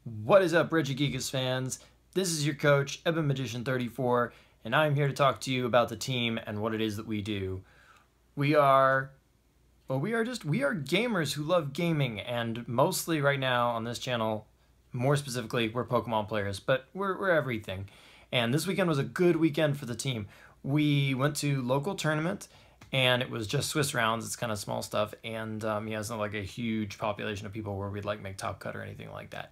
What is up, Regigigas fans? This is your coach, Ebon Magician 34, and I'm here to talk to you about the team and what it is that we do. We are gamers who love gaming, and mostly right now on this channel, more specifically, we're Pokemon players, but we're everything. And this weekend was a good weekend for the team. We went to local tournament, and it was just Swiss rounds. It's kind of small stuff, and it's not like a huge population of people where we'd like make top cut or anything like that.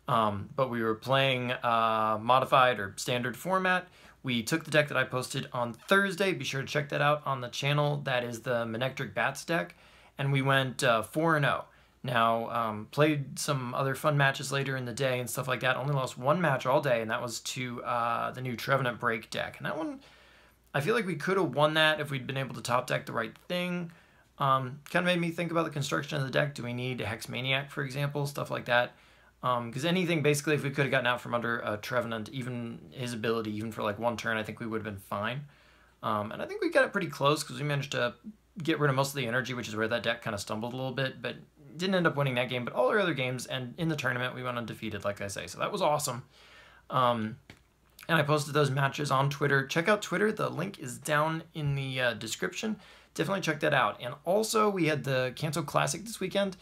But we were playing modified or standard format. We took the deck that I posted on Thursday. Be sure to check that out on the channel. That is the Manectric Bats deck. And we went 4-0. Now, played some other fun matches later in the day and stuff like that. Only lost one match all day, and that was to the new Trevenant Break deck. And that one, I feel like we could have won that if we'd been able to top deck the right thing. Kind of made me think about the construction of the deck. Do we need a Hex Maniac, for example? Stuff like that. Because anything, basically, if we could have gotten out from under Trevenant, even his ability, even for like one turn, I think we would have been fine. And I think we got it pretty close because we managed to get rid of most of the energy, which is where that deck kind of stumbled a little bit, but didn't end up winning that game. But all our other games and in the tournament, we went undefeated, like I say. So that was awesome. And I posted those matches on Twitter. Check out Twitter. The link is down in the description. Definitely check that out. And also, we had the Kanto Classic this weekend.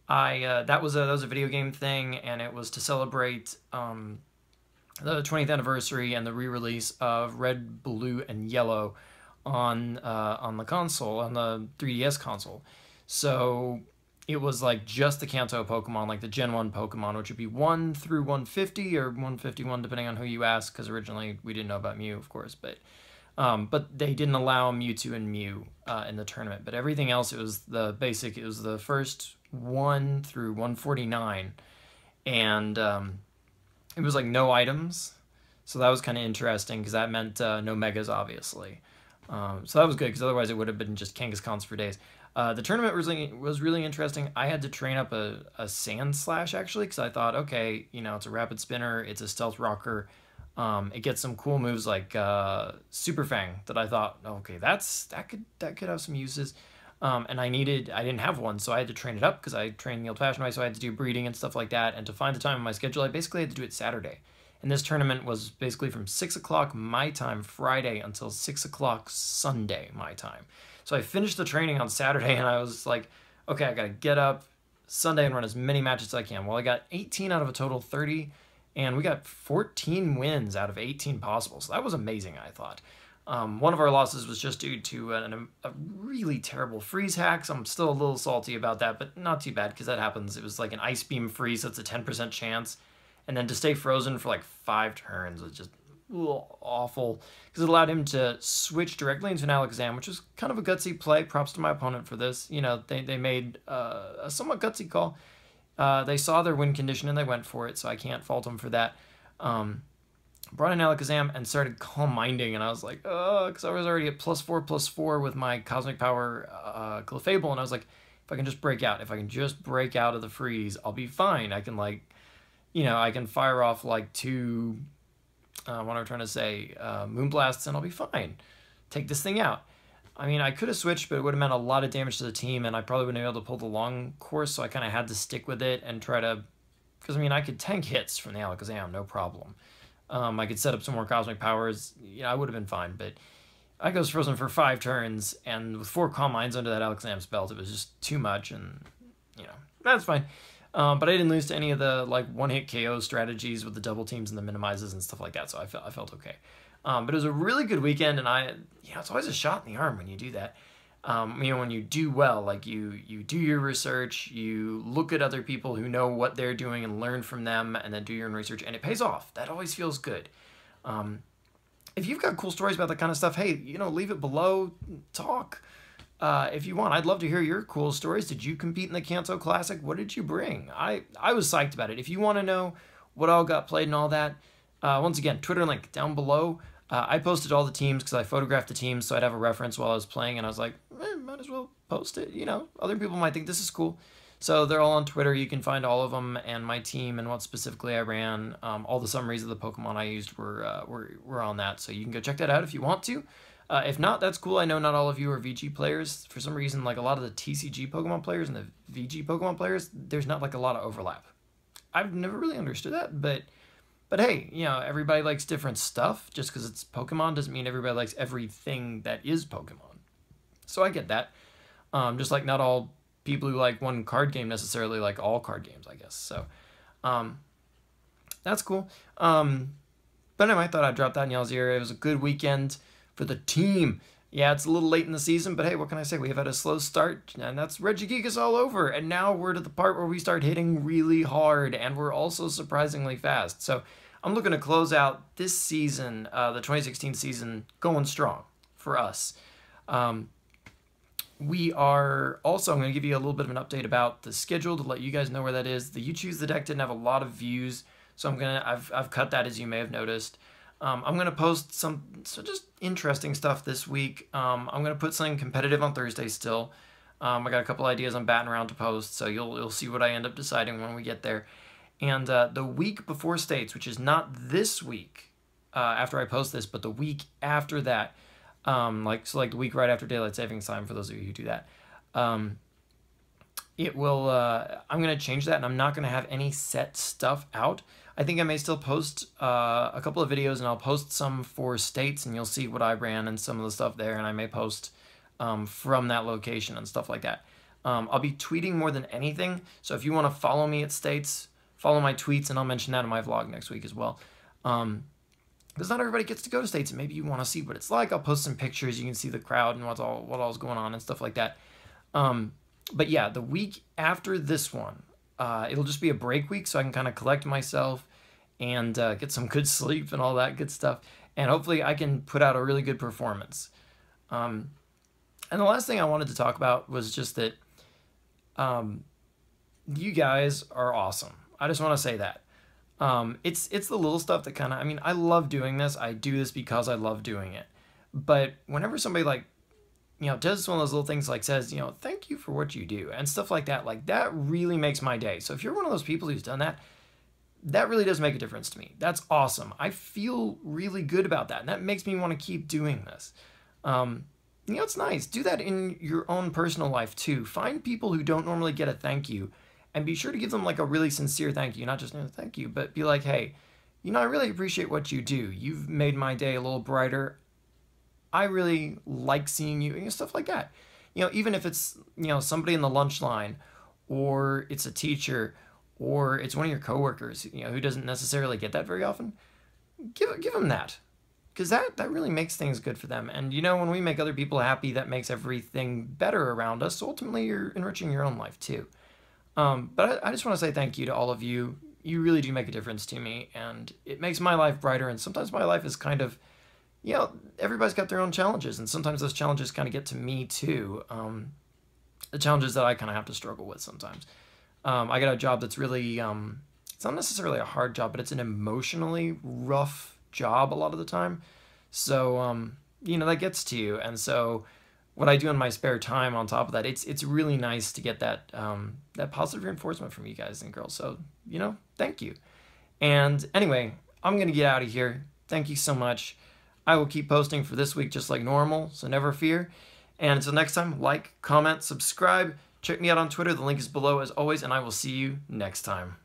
That was a video game thing, and it was to celebrate the 20th anniversary and the re-release of Red, Blue, and Yellow on the console, on the 3DS console. So it was like just the Kanto Pokemon, like the Gen 1 Pokemon, which would be 1 through 150 or 151, depending on who you ask, because originally we didn't know about Mew, of course, but they didn't allow Mewtwo and Mew in the tournament. But everything else, it was the basic, it was the first 1 through 149, and it was like no items, so that was kind of interesting because that meant no megas, obviously. So that was good because otherwise it would have been just Kangaskhan's for days. The tournament was really interesting. I had to train up a Sand Slash, actually, because I thought, okay, it's a rapid spinner, it's a stealth rocker, it gets some cool moves like Super Fang that I thought, okay, that could have some uses. And I didn't have one, so I had to train it up because I trained the old-fashioned way, so I had to do breeding and stuff like that. And to find the time in my schedule, I basically had to do it Saturday. And this tournament was basically from 6 o'clock my time Friday until 6 o'clock Sunday my time. So I finished the training on Saturday, and I was like, okay, I got to get up Sunday and run as many matches as I can. Well, I got 18 out of a total 30, and we got 14 wins out of 18 possible. So that was amazing, I thought. One of our losses was just due to a really terrible freeze hack, so I'm still a little salty about that, but not too bad because that happens. It was like an Ice Beam freeze, so it's a 10% chance. And then to stay frozen for like 5 turns was just awful because it allowed him to switch directly into an Alakazam, which was kind of a gutsy play. Props to my opponent for this. They made a somewhat gutsy call. They saw their win condition and they went for it, so I can't fault them for that. Brought in Alakazam and started Calm Minding, and I was like, because I was already at +4/+4 with my Cosmic Power Clefable, and I was like, if I can just break out, of the freeze, I'll be fine. I can I can fire off like 2, what am I trying to say, Moonblasts, and I'll be fine. Take this thing out. I mean, I could have switched, but it would have meant a lot of damage to the team, and I probably wouldn't have been able to pull the long course, so I kind of had to stick with it and try to, because I mean, I could tank hits from the Alakazam, no problem. I could set up some more Cosmic Powers. I would have been fine, but I goes frozen for 5 turns, and with 4 Calm Minds under that Alakazam's belt, it was just too much, and, that's fine. But I didn't lose to any of the, one-hit KO strategies with the double teams and the minimizes and stuff like that, so I felt okay. But it was a really good weekend, and it's always a shot in the arm when you do that. When you do well, like you do your research, you look at other people who know what they're doing and learn from them, and then do your own research, and it pays off. That always feels good. If you've got cool stories about that kind of stuff, hey, leave it below, talk. If you want, I'd love to hear your cool stories. Did you compete in the Kanto Classic? What did you bring? I was psyched about it. If you want to know what all got played and all that, once again, Twitter link down below. I posted all the teams because I photographed the teams so I'd have a reference while I was playing, and I was like, might as well post it. Other people might think this is cool. So they're all on Twitter. You can find all of them and my team and what specifically I ran. All the summaries of the Pokemon I used were on that, so you can go check that out if you want to. If not, that's cool. I know not all of you are VG players. For some reason, like a lot of the TCG Pokemon players and the VG Pokemon players, there's not like a lot of overlap. I've never really understood that, but hey, you know, everybody likes different stuff. Just because it's Pokemon doesn't mean everybody likes everything that is Pokemon. So I get that. Just like not all people who like one card game necessarily like all card games, I guess. So that's cool. But anyway, I thought I'd drop that in y'all's ear. It was a good weekend for the team. Yeah, it's a little late in the season, but hey, what can I say? We have had a slow start, and that's Regigigas all over. And now we're to the part where we start hitting really hard, and we're also surprisingly fast. So I'm looking to close out this season, the 2016 season, going strong for us. We are also, I'm going to give you a little bit of an update about the schedule to let you guys know where that is. The You Choose the Deck didn't have a lot of views, so I've cut that, as you may have noticed. I'm going to post some just interesting stuff this week. I'm going to put something competitive on Thursday still. I got a couple ideas I'm batting around to post, so you'll see what I end up deciding when we get there. And the week before states, which is not this week after I post this, but the week after that, like the week right after daylight savings time, for those of you who do that, it will, I'm going to change that, and I'm not going to have any set stuff out. I think I may still post a couple of videos, and I'll post some for states, and you'll see what I ran and some of the stuff there, and I may post from that location and stuff like that. I'll be tweeting more than anything, so if you want to follow me at states, follow my tweets, and I'll mention that in my vlog next week as well. Because not everybody gets to go to states, and maybe you want to see what it's like. I'll post some pictures. You can see the crowd and what all's going on and stuff like that. But yeah, the week after this one, it'll just be a break week, so I can kind of collect myself and get some good sleep and all that good stuff. And hopefully I can put out a really good performance. And the last thing I wanted to talk about was just that you guys are awesome. I just want to say that. It's the little stuff that kind of, I mean, I love doing this. I do this because I love doing it. But whenever somebody like, you know, does one of those little things, like says, you know, thank you for what you do and stuff like that really makes my day. So if you're one of those people who's done that, that really does make a difference to me. That's awesome. I feel really good about that. And that makes me want to keep doing this. You know, it's nice. Do that in your own personal life too. Find people who don't normally get a thank you and be sure to give them like a really sincere thank you. Not just thank you, but be like, hey, you know, I really appreciate what you do. You've made my day a little brighter. I really like seeing you, and stuff like that. You know, even if it's, you know, somebody in the lunch line, or it's a teacher, or it's one of your coworkers, you know, who doesn't necessarily get that very often, give them that. Because that really makes things good for them. And, you know, when we make other people happy, that makes everything better around us. So ultimately, you're enriching your own life, too. But I just want to say thank you to all of you. You really do make a difference to me, and it makes my life brighter. And sometimes my life is kind of, you know, everybody's got their own challenges, and sometimes those challenges kind of get to me, too. The challenges that I kind of have to struggle with sometimes. I got a job that's really, it's not necessarily a hard job, but it's an emotionally rough job a lot of the time. So, you know, that gets to you. And so what I do in my spare time on top of that, it's really nice to get that, that positive reinforcement from you guys and girls. So, you know, thank you. And anyway, I'm going to get out of here. Thank you so much. I will keep posting for this week just like normal, so never fear. And until next time, like, comment, subscribe. Check me out on Twitter. The link is below as always, and I will see you next time.